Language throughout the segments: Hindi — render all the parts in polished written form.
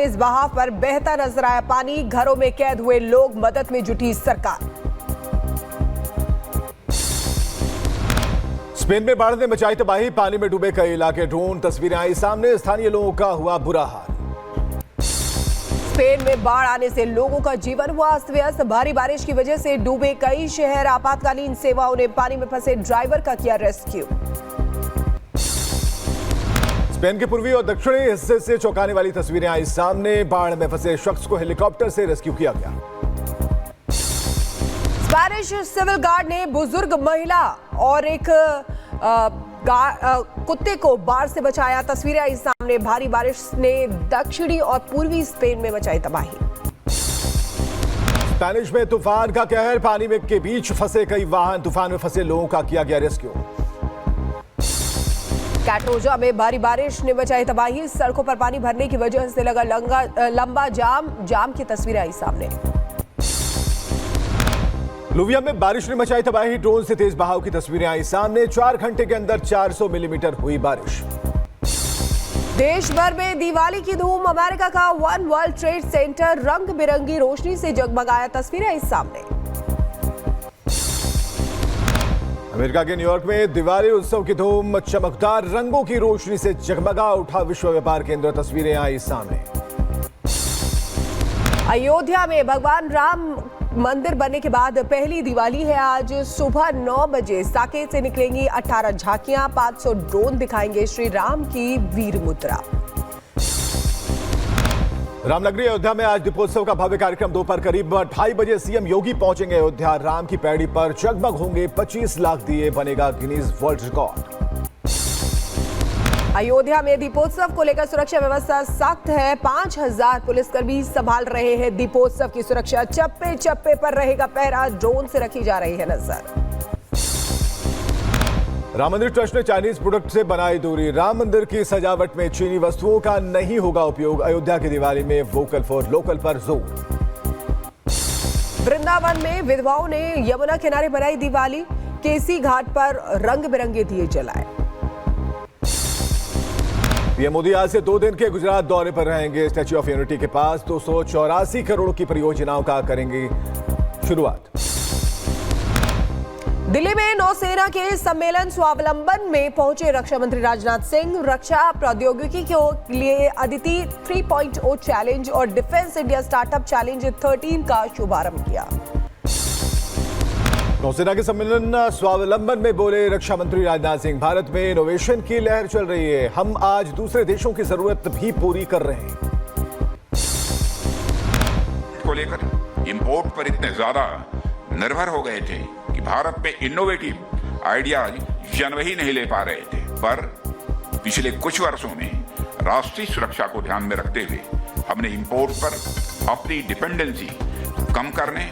तेज बहाव पर बहता नजर आया पानी। घरों में कैद हुए लोग, मदद में जुटी सरकार। स्पेन में बाढ़ ने मचाई तबाही, पानी में डूबे कई इलाके। ड्रोन तस्वीरें आई सामने, स्थानीय लोगों का हुआ बुरा हाल। स्पेन में बाढ़ आने से लोगों का जीवन हुआ अस्त व्यस्त। भारी बारिश की वजह से डूबे कई शहर। आपातकालीन सेवाओं ने पानी में फंसे ड्राइवर का किया रेस्क्यू। स्पेन के पूर्वी और दक्षिणी हिस्से से चौंकाने वाली तस्वीरें आई सामने। बाढ़ में फंसे शख्स को हेलीकॉप्टर से रेस्क्यू किया गया। स्पेनिश सिविल गार्ड ने बुजुर्ग महिला और एक कुत्ते को बाढ़ से बचाया। तस्वीरें आई सामने। भारी बारिश ने दक्षिणी और पूर्वी स्पेन में मचाई तबाही। स्पेनिश में तूफान का कहर, पानी में के बीच फंसे कई वाहन। तूफान में फंसे लोगों का किया गया रेस्क्यू। कैटरोजा में भारी बारिश ने मचाई तबाही। सड़कों पर पानी भरने की वजह से लगा लंबा जाम की तस्वीरें आई सामने। लुविया में बारिश ने मचाई तबाही। ड्रोन से तेज बहाव की तस्वीरें आई सामने। 4 घंटे के अंदर 400 मिलीमीटर हुई बारिश। देश भर में दिवाली की धूम। अमेरिका का वन वर्ल्ड ट्रेड सेंटर रंग बिरंगी रोशनी से जगमगाया। तस्वीरें आई सामने। अमेरिका के न्यूयॉर्क में दिवाली उत्सव की धूम। चमकदार रंगों की रोशनी से जगमगा उठा विश्व व्यापार केंद्र। तस्वीरें आई सामने। अयोध्या में भगवान राम मंदिर बनने के बाद पहली दिवाली है आज। सुबह 9 बजे साकेत से निकलेंगी 18 झांकियां। 500 ड्रोन दिखाएंगे श्री राम की वीर मुद्रा। रामनगरी अयोध्या में आज दीपोत्सव का भव्य कार्यक्रम। दोपहर करीब 2:30 बजे सीएम योगी पहुंचेंगे अयोध्या। राम की पैड़ी पर जगमग होंगे 25 लाख दिए। बनेगा गिनीज वर्ल्ड रिकॉर्ड। अयोध्या में दीपोत्सव को लेकर सुरक्षा व्यवस्था सख्त है। 5000 पुलिसकर्मी संभाल रहे हैं दीपोत्सव की सुरक्षा। चप्पे चप्पे पर रहेगा पहरा। ड्रोन से रखी जा रही है नजर। राम मंदिर ट्रस्ट ने चाइनीज प्रोडक्ट से बनाई दूरी। राम मंदिर की सजावट में चीनी वस्तुओं का नहीं होगा उपयोग। अयोध्या की दिवाली में वोकल फॉर लोकल पर जोर। वृंदावन में विधवाओं ने यमुना किनारे बनाई दिवाली। केसी घाट पर रंग बिरंगे दिए जलाए। पीएम मोदी आज से 2 दिन के गुजरात दौरे पर रहेंगे। स्टैच्यू ऑफ यूनिटी के पास 284 करोड़ की परियोजनाओं का करेंगे शुरुआत। दिल्ली में नौसेना के सम्मेलन स्वावलंबन में पहुंचे रक्षा मंत्री राजनाथ सिंह। रक्षा प्रौद्योगिकी के लिए अदिति 3.0 चैलेंज और डिफेंस इंडिया स्टार्टअप चैलेंज 13 का शुभारंभ किया। नौसेना के सम्मेलन स्वावलंबन में बोले रक्षा मंत्री राजनाथ सिंह, भारत में इनोवेशन की लहर चल रही है। हम आज दूसरे देशों की जरूरत भी पूरी कर रहे हैं। को लेकर इंपोर्ट पर इतने ज्यादा निर्भर हो गए थे कि भारत में इनोवेटिव आइडियाज जन्म ही नहीं ले पा रहे थे। पर पिछले कुछ वर्षों में राष्ट्रीय सुरक्षा को ध्यान में रखते हुए हमने इंपोर्ट पर अपनी डिपेंडेंसी कम करने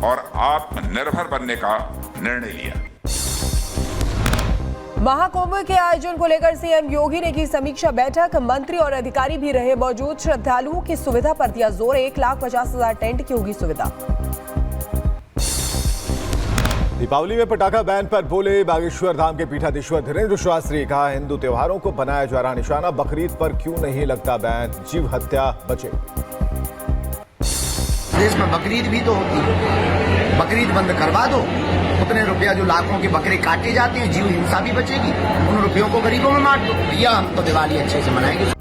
और आत्मनिर्भर बनने का निर्णय लिया। महाकुंभ के आयोजन को लेकर सीएम योगी ने की समीक्षा बैठक। मंत्री और अधिकारी भी रहे मौजूद। श्रद्धालुओं की सुविधा पर दिया जोर। 1,50,000 टेंट की होगी सुविधा। दीपावली में पटाखा बैन पर बोले बागेश्वर धाम के पीठाधीश्वर धीरेन्द्र शास्त्री। कहा, हिंदू त्योहारों को बनाया जा रहा निशाना। बकरीद पर क्यों नहीं लगता बैन? जीव हत्या बचे। देश में बकरीद भी तो होती है, बकरीद बंद करवा दो। उतने रुपया जो लाखों के बकरे काटे जाते हैं, जीव हिंसा भी बचेगी। उन रुपयों को गरीबों में बांट दो। भैया हम तो दिवाली अच्छे से मनाएंगे।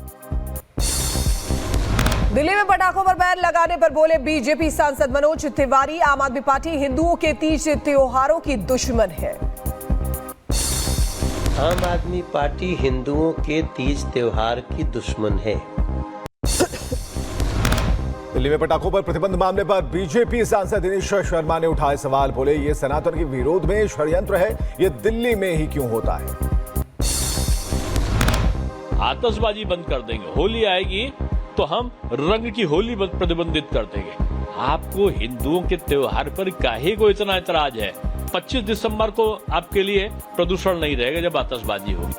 दिल्ली में पटाखों पर बैन लगाने पर बोले बीजेपी सांसद मनोज तिवारी। आम आदमी पार्टी हिंदुओं के तीज त्योहारों की दुश्मन है। आम आदमी पार्टी हिंदुओं के तीज त्योहार की दुश्मन है। दिल्ली में पटाखों पर प्रतिबंध मामले पर बीजेपी सांसद दिनेश शर्मा ने उठाए सवाल। बोले, ये सनातन के विरोध में षड्यंत्र है। ये दिल्ली में ही क्यों होता है? आतिशबाजी बंद कर देंगे, होली आएगी तो हम रंग की होली प्रतिबंधित कर देंगे। आपको हिंदुओं के त्योहार पर काहे को इतना ऐतराज है? 25 दिसंबर को आपके लिए प्रदूषण नहीं रहेगा जब आतिशबाजी होगी।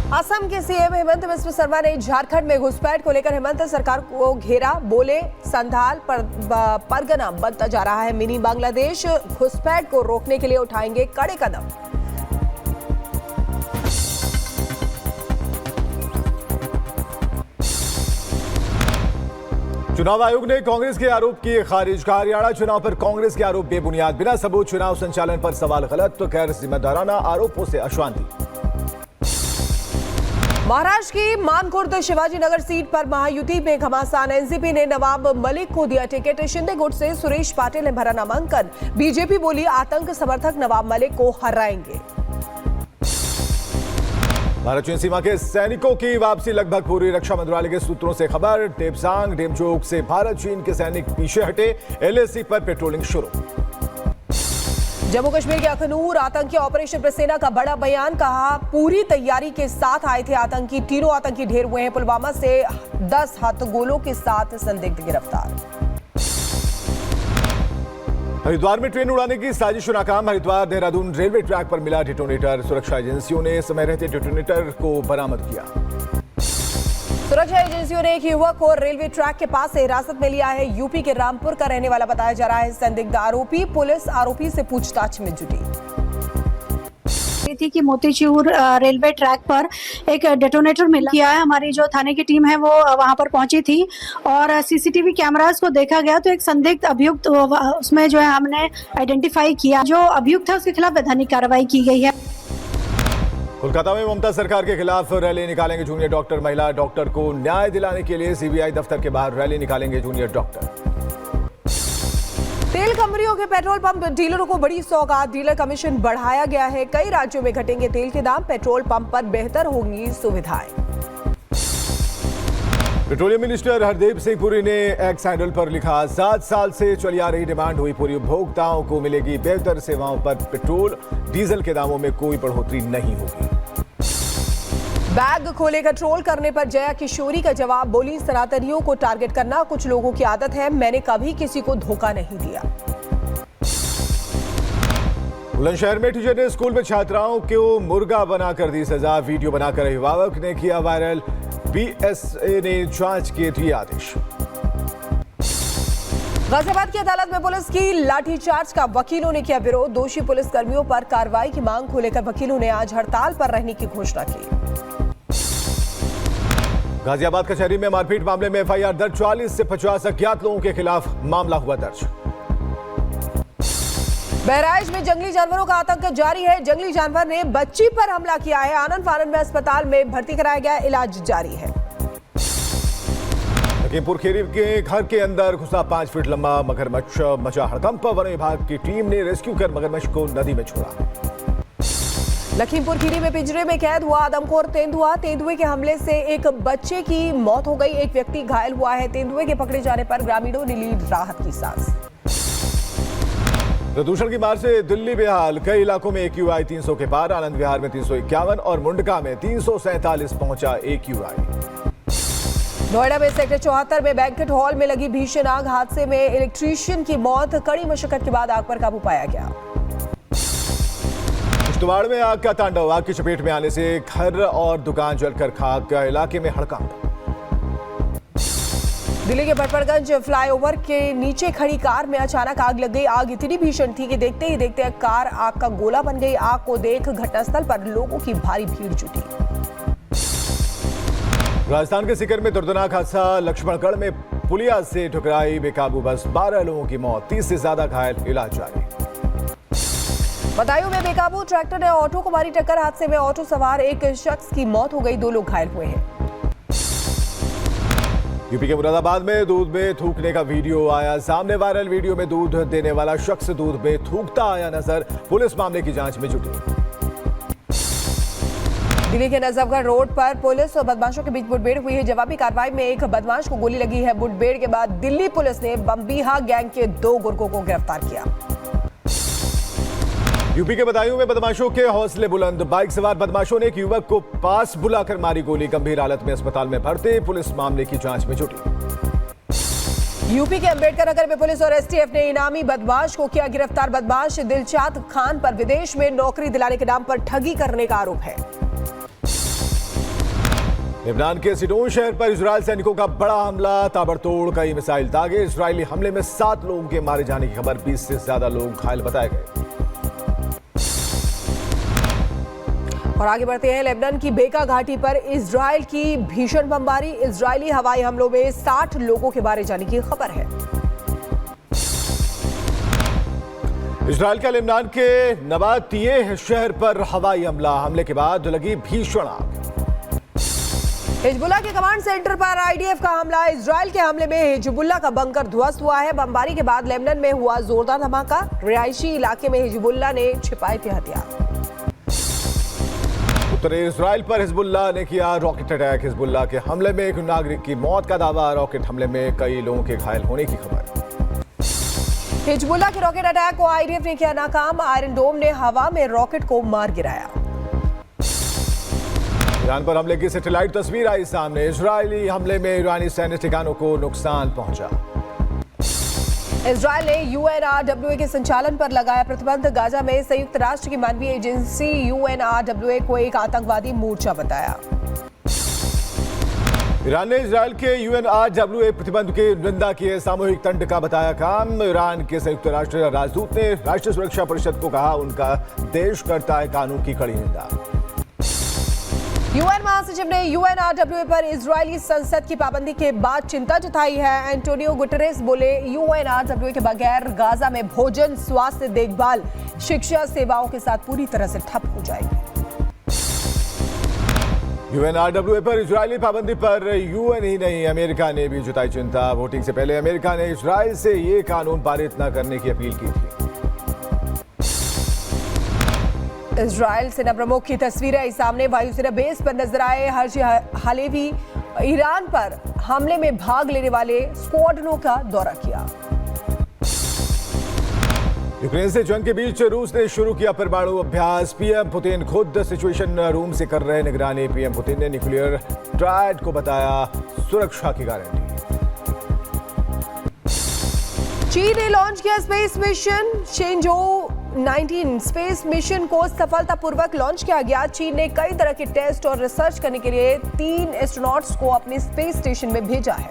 असम के सीएम हेमंत बिस्वा शर्मा ने झारखंड में घुसपैठ को लेकर हेमंत सरकार को घेरा। बोले, संथाल परगना बनता जा रहा है मिनी बांग्लादेश। घुसपैठ को रोकने के लिए उठाएंगे कड़े कदम। चुनाव आयोग ने कांग्रेस के आरोप किए खारिज। कहा हरियाणा चुनाव पर कांग्रेस के आरोप बेबुनियाद, बिना सबूत चुनाव संचालन पर सवाल गलत, तो गैर जिम्मेदाराना आरोपों से अशांति। महाराष्ट्र की मानखुर्द शिवाजी नगर सीट पर महायुति में घमासान। एनसीपी ने नवाब मलिक को दिया टिकट। शिंदे गुट से सुरेश पाटिल ने भरा नामांकन। बीजेपी बोली आतंक समर्थक नवाब मलिक को हराएंगे। भारत चीन सीमा के सैनिकों की वापसी लगभग पूरी। रक्षा मंत्रालय के सूत्रों से खबर। डेपसांग डेमचोक से भारत चीन के सैनिक पीछे हटे। एलएसी पर पेट्रोलिंग शुरू। जम्मू कश्मीर के अखनूर आतंकी ऑपरेशन पर सेना का बड़ा बयान। कहा पूरी तैयारी के साथ आए थे आतंकी। तीनों आतंकी ढेर हुए हैं। पुलवामा से 10 हथगोलों के साथ संदिग्ध गिरफ्तार। हरिद्वार में ट्रेन उड़ाने की साजिश नाकाम। हरिद्वार देहरादून रेलवे ट्रैक पर मिला डिटोनेटर। सुरक्षा एजेंसियों ने समय रहते डिटोनेटर को बरामद किया। सुरक्षा एजेंसियों ने एक युवक को रेलवे ट्रैक के पास से हिरासत में लिया है। यूपी के रामपुर का रहने वाला बताया जा रहा है संदिग्ध आरोपी। पुलिस आरोपी से पूछताछ में जुटी थी कि मोतीचूर रेलवे ट्रैक पर एक डेटोनेटर मिला किया है। हमारी जो थाने की टीम है वो वहां पर पहुंची थी और सीसीटीवी कैमरास को देखा गया तो एक संदिग्ध अभियुक्त उसमें जो है हमने आइडेंटिफाई किया। जो अभियुक्त है उसके खिलाफ वैधानिक कार्रवाई की गई है। कोलकाता में ममता सरकार के खिलाफ रैली निकालेंगे जूनियर डॉक्टर। महिला डॉक्टर को न्याय दिलाने के लिए सीबीआई दफ्तर के बाहर रैली निकालेंगे जूनियर डॉक्टर। तेल कंपनियों के पेट्रोल पंप डीलरों को बड़ी सौगात। डीलर कमीशन बढ़ाया गया है। कई राज्यों में घटेंगे तेल के दाम। पेट्रोल पंप पर बेहतर होंगी सुविधाएं। पेट्रोलियम मिनिस्टर हरदीप सिंह पुरी ने एक्स हैंडल पर लिखा 7 साल से चली आ रही डिमांड हुई पूरी। उपभोक्ताओं को मिलेगी बेहतर सेवाओं पर पेट्रोल डीजल के दामों में कोई बढ़ोतरी नहीं होगी। बैग खोले कंट्रोल करने पर जया किशोरी का जवाब। बोली सनातनियों को टारगेट करना कुछ लोगों की आदत है। मैंने कभी किसी को धोखा नहीं दिया। बुलंदशहर में टीचर ने स्कूल में छात्राओं को मुर्गा बनाकर दी सजा। वीडियो बनाकर अभिभावक ने किया वायरल। बीएसए ने जांच के दिए आदेश। गाजियाबाद की अदालत में पुलिस की लाठीचार्ज का वकीलों ने किया विरोध। दोषी पुलिस कर्मियों पर कार्रवाई की मांग को लेकर वकीलों ने आज हड़ताल पर रहने की घोषणा की। गाजियाबाद कचहरी में मारपीट मामले में एफआईआर दर्ज। 44 से 50 अज्ञात लोगों के खिलाफ मामला हुआ दर्ज। बहराइच में जंगली जानवरों का आतंक जारी है। जंगली जानवर ने बच्ची पर हमला किया है। आनंद फानंद में अस्पताल में भर्ती कराया गया। इलाज जारी है। लखीमपुर खीरी के घर के अंदर घुसा 5 फीट लंबा मगरमच्छ। मचा हड़कंप। वन विभाग की टीम ने रेस्क्यू कर मगरमच्छ को नदी में छोड़ा। लखीमपुर खीरी में पिंजरे में कैद हुआ आदमखोर तेंदुआ। तेंदुए के हमले से एक बच्चे की मौत हो गई। एक व्यक्ति घायल हुआ है। तेंदुए के पकड़े जाने पर ग्रामीणों ने ली राहत की सांस। प्रदूषण की मार से दिल्ली बेहाल। कई इलाकों में AQI 300 के पार। आनंद विहार में 351 और मुंडका में 347 पहुंचा AQI। नोएडा में सेक्टर 74 में बैंक्वेट हॉल में लगी भीषण आग। हादसे में इलेक्ट्रीशियन की मौत। कड़ी मशक्कत के बाद आग पर काबू पाया गया। किश्तवाड़ में आग का तांडव। आग की चपेट में आने से घर और दुकान जलकर खाक। इलाके में हड़कंप। दिल्ली के बड़पड़गंज फ्लाईओवर के नीचे खड़ी कार में अचानक आग लग गई। आग इतनी भीषण थी कि देखते ही देखते कार आग का गोला बन गई। आग को देख घटनास्थल पर लोगों की भारी भीड़ जुटी। राजस्थान के सीकर में दर्दनाक हादसा। लक्ष्मणगढ़ में पुलिया से टकराई बेकाबू बस। 12 लोगों की मौत। 30 से ज्यादा घायल। इलाज जारी। बदायूं में बेकाबू ट्रैक्टर ने ऑटो को मारी टक्कर। हादसे में ऑटो सवार एक शख्स की मौत हो गई। 2 लोग घायल हुए हैं। यूपी के मुरादाबाद में दूध में थूकने का वीडियो आया सामने। वायरल वीडियो में दूध देने वाला शख्स दूध में थूकता आया नजर। पुलिस मामले की जांच में जुटी। दिल्ली के नजफगढ़ रोड पर पुलिस और बदमाशों के बीच मुठभेड़ हुई है। जवाबी कार्रवाई में एक बदमाश को गोली लगी है। मुठभेड़ के बाद दिल्ली पुलिस ने बम्बीहा गैंग के 2 गुर्गों को गिरफ्तार किया। यूपी के बदायूं में बदमाशों के हौसले बुलंद। बाइक सवार बदमाशों ने एक युवक को पास बुलाकर मारी गोली। गंभीर हालत में अस्पताल में भर्ती। पुलिस मामले की जांच में जुटी। यूपी के अंबेडकर नगर में पुलिस और एसटीएफ ने इनामी बदमाश को किया गिरफ्तार। बदमाश दिलशाद खान पर विदेश में नौकरी दिलाने के नाम पर ठगी करने का आरोप है। लेबनान के सिडोन शहर पर इजरायल सैनिकों का बड़ा हमला। ताबड़तोड़ कई मिसाइल दागे। इजरायली हमले में 7 लोगों के मारे जाने की खबर। 20 से ज्यादा लोग घायल बताए गए। और आगे बढ़ते हैं। लेबनान की बेका घाटी पर इजराइल की भीषण बमबारी, इजरायली हवाई हमलों में 60 लोगों के मारे जाने की खबर है। इजराइल का लेबनान के नबातिये शहर पर हवाई हमले के बाद लगी भीषण आग। हिजबुल्लाह के कमांड सेंटर पर आईडीएफ का हमला, इजराइल के हमले में हिजबुल्लाह का बंकर ध्वस्त हुआ है। बमबारी के बाद लेबनान में हुआ जोरदार धमाका, रिहायशी इलाके में हिजबुल्लाह ने छिपाए थे हथियार। उत्तरी इजराइल पर हिजबुल्लाह ने किया रॉकेट अटैक, हिजबुल्लाह के हमले में एक नागरिक की मौत का दावा, रॉकेट हमले में कई लोगों के घायल होने की खबर। हिजबुल्लाह के रॉकेट अटैक को आईडीएफ ने किया नाकाम, आयरन डोम ने हवा में रॉकेट को मार गिराया। ईरान पर हमले की सैटेलाइट तस्वीर आई सामने, इजरायली हमले में ईरानी सैन्य ठिकानों को नुकसान पहुंचा। इजरायल ने यूएनआरडब्ल्यूए के संचालन पर लगाया प्रतिबंध, गाजा में संयुक्त राष्ट्र की मानवीय एजेंसी यूएनआरडब्ल्यूए को एक आतंकवादी मोर्चा बताया। ईरान ने इजरायल के यूएनआरडब्ल्यूए प्रतिबंध की निंदा की है, सामूहिक दंड का बताया काम। ईरान के संयुक्त राष्ट्र राजदूत ने राष्ट्रीय सुरक्षा परिषद को कहा उनका देश करता है कानून की कड़ी निंदा। यूएन महासचिव ने यूएनआरडब्ल्यूए पर इजरायली संसद की पाबंदी के बाद चिंता जताई है। एंटोनियो गुटेरेस बोले यूएनआरडब्ल्यूए के बगैर गाजा में भोजन, स्वास्थ्य देखभाल, शिक्षा सेवाओं के साथ पूरी तरह से ठप हो जाएगी। यूएनआरडब्ल्यूए पर इजरायली पाबंदी पर यूएन ही नहीं अमेरिका ने भी जताई चिंता। वोटिंग से पहले अमेरिका ने इजरायल से ये कानून पारित न करने की अपील की थी। इजरायल सेना प्रमुख की तस्वीरें आई सामने, वायुसेना बेस पर नजर आए हर्षी हालेवी। ईरान पर हमले में भाग लेने वाले स्क्वाड्रनों का दौरा किया। यूक्रेन से जंग के बीच रूस ने शुरू किया परमाणु अभ्यास, पीएम पुतिन खुद सिचुएशन रूम से कर रहे निगरानी। पीएम पुतिन ने न्यूक्लियर ट्रायड को बताया सुरक्षा की गारंटी। चीन ने लॉन्च किया space mission Shenzhou 19 space mission को सफलतापूर्वक लॉन्च किया गया। चीन ने कई तरह के टेस्ट और रिसर्च करने के लिए 3 एस्ट्रोनॉट्स को अपने स्पेस स्टेशन में भेजा है।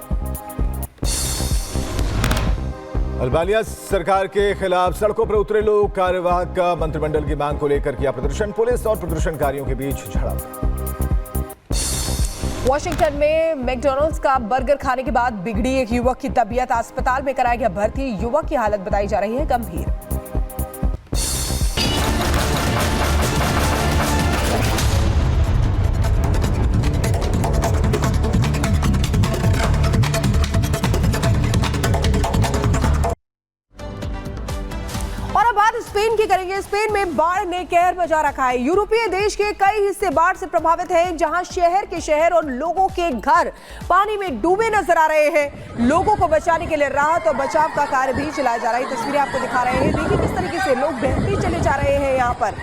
अल्बानिया सरकार के खिलाफ सड़कों पर उतरे लोग, कार्यवाहक का मंत्रिमंडल की मांग को लेकर किया प्रदर्शन, पुलिस और प्रदर्शनकारियों के बीच झड़प। वॉशिंगटन में मैकडॉनल्ड्स का बर्गर खाने के बाद बिगड़ी एक युवक की तबीयत, अस्पताल में कराया गया भर्ती, युवक की हालत बताई जा रही है गंभीर। स्पेन की करेंगे। स्पेन में बाढ़ ने कहर मचा रखा है। यूरोपीय देश के कई हिस्से बाढ़ से प्रभावित हैं, जहां शहर के शहर और लोगों के घर पानी में डूबे नजर आ रहे हैं। लोगों को बचाने के लिए राहत और बचाव का कार्य भी चलाया जा रहा है। तस्वीरें आपको दिखा रहे हैं, देखिए किस तरीके से लोग बहते चले जा रहे हैं यहाँ पर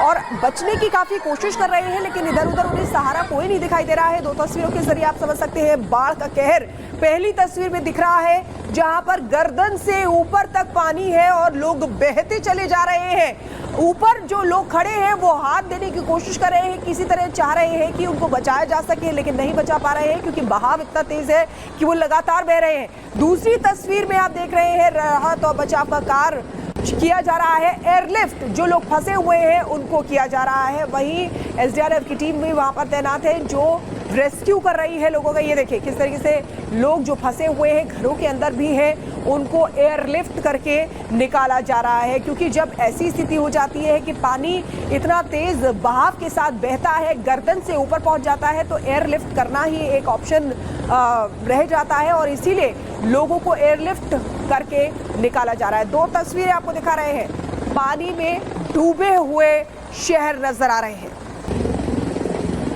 और बचने की काफी कोशिश कर रहे हैं, लेकिन इधर उधर उन्हें सहारा कोई नहीं दिखाई दे रहा है। 2 तस्वीरों के जरिए आप समझ सकते हैं बाढ़ का कहर। पहली तस्वीर में दिख रहा है जहां पर गर्दन से ऊपर तक पानी है और लोग बहते चले जा रहे हैं। ऊपर जो लोग खड़े हैं वो हाथ देने की कोशिश कर रहे हैं, किसी तरह चाह रहे हैं कि उनको बचाया जा सके, लेकिन नहीं बचा पा रहे हैं क्योंकि बहाव इतना तेज है कि वो लगातार बह रहे हैं। दूसरी तस्वीर में आप देख रहे हैं राहत और बचाव का कार्य किया जा रहा है। एयरलिफ्ट जो लोग फंसे हुए हैं उनको किया जा रहा है। वहीं एसडीआरएफ की टीम भी वहां पर तैनात है जो रेस्क्यू कर रही है लोगों का। ये देखिए किस तरीके से लोग जो फंसे हुए हैं घरों के अंदर भी हैं, उनको एयरलिफ्ट करके निकाला जा रहा है, क्योंकि जब ऐसी स्थिति हो जाती है कि पानी इतना तेज बहाव के साथ बहता है, गर्दन से ऊपर पहुंच जाता है, तो एयरलिफ्ट करना ही एक ऑप्शन रह जाता है और इसीलिए लोगों को एयरलिफ्ट करके निकाला जा रहा है। 2 तस्वीरें आपको दिखा रहे हैं, पानी में डूबे हुए शहर नजर आ रहे हैं।